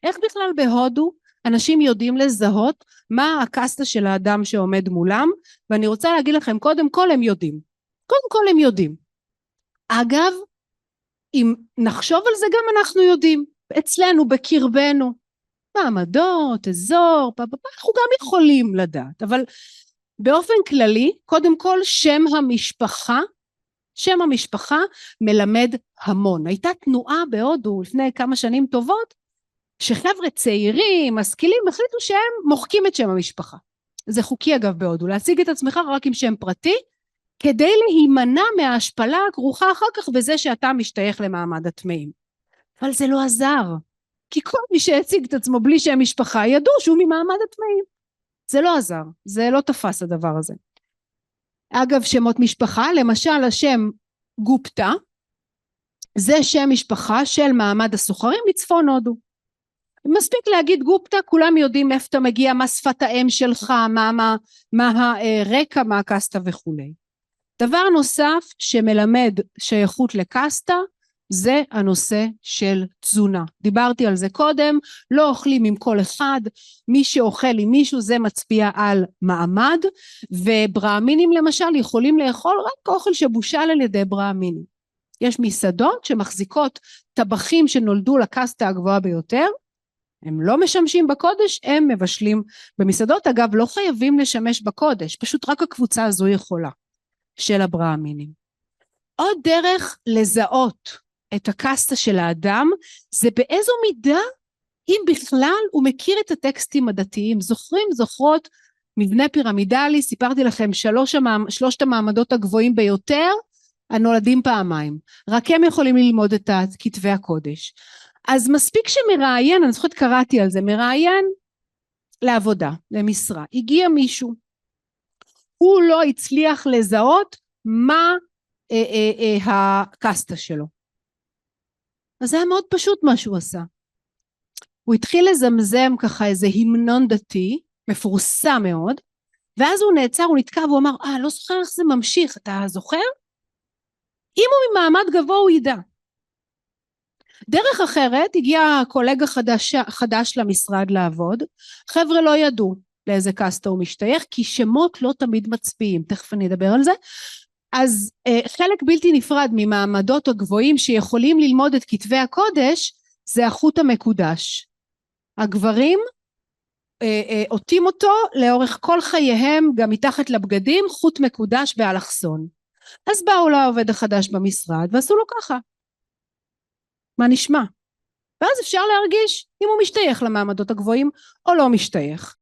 איך בכלל בהודו אנשים יודעים לזהות מה הקסטה של האדם שעומד מולם? ואני רוצה להגיד לכם, קודם כל הם יודעים. קודם כל הם יודעים. אגב, אם נחשוב על זה גם אנחנו יודעים. אצלנו, בקרבנו. מעמדות, אזור, אנחנו גם יכולים לדעת. אבל באופן כללי, קודם כל שם המשפחה מלמד המון. הייתה תנועה בהודו לפני כמה שנים טובות, שחבר'ה צעירים, משכילים, החליטו שהם מוחקים את שם המשפחה. זה חוקי אגב בהודו, להציג את עצמך רק עם שם פרטי, כדי להימנע מההשפלה הכרוכה אחר כך בזה שאתה משתייך למעמד הטמאים. אבל זה לא עזר, כי כל מי שהציג את עצמו בלי שם משפחה ידעו שהוא ממעמד הטמאים. זה לא עזר, זה לא תפס הדבר הזה. אגב, שמות משפחה, למשל השם גופטה, זה שם משפחה של מעמד הסוחרים בצפון הודו. מספיק להגיד גופטה, כולם יודעים איפה אתה מגיע, מה שפת האם שלך, מה הרקע, מה הקסטה וכולי. דבר נוסף שמלמד שייכות לקסטה, זה הנושא של תזונה. דיברתי על זה קודם, לא אוכלים עם כל אחד, מי שאוכל עם מישהו זה מצביע על מעמד, וברהמינים למשל יכולים לאכול רק אוכל שבושל על ידי ברהמינים. יש מסעדות שמחזיקות טבחים שנולדו לקסטה הגבוהה ביותר, הם לא משמשים בקודש, הם מבשלים במסעדות, אגב לא חייבים לשמש בקודש, פשוט רק הקבוצה הזו יכולה, של הברהמינים. עוד דרך לזהות את הקסטה של האדם, זה באיזו מידה, אם בכלל, הוא מכיר את הטקסטים הדתיים. זוכרים, זוכרות, מבנה פירמידלי, סיפרתי לכם שלושת המעמדות הגבוהים ביותר, הנולדים פעמיים. רק הם יכולים ללמוד את כתבי הקודש. אז מספיק שמראיין, אני זוכרת קראתי על זה, מראיין לעבודה, למשרה. הגיע מישהו, הוא לא הצליח לזהות מה הקסטה שלו. אז זה היה מאוד פשוט מה שהוא עשה. הוא התחיל לזמזם ככה איזה המנון דתי, מפורסם מאוד, ואז הוא נעצר, הוא נתקע והוא אמר, לא זוכר איך זה ממשיך, אתה זוכר? אם הוא ממעמד גבוה הוא ידע. דרך אחרת, הגיע קולגה חדש למשרד לעבוד, חבר'ה לא ידעו לאיזה קסטה הוא משתייך, כי שמות לא תמיד מצביעים, תכף אני אדבר על זה, אז חלק בלתי נפרד ממעמדות הגבוהים שיכולים ללמוד את כתבי הקודש, זה החוט המקודש. הגברים עוטים אותו לאורך כל חייהם, גם מתחת לבגדים, חוט מקודש באלכסון. אז באו לעובד החדש במשרד ועשו לו ככה. מה נשמע? ואז אפשר להרגיש אם הוא משתייך למעמדות הגבוהים או לא משתייך.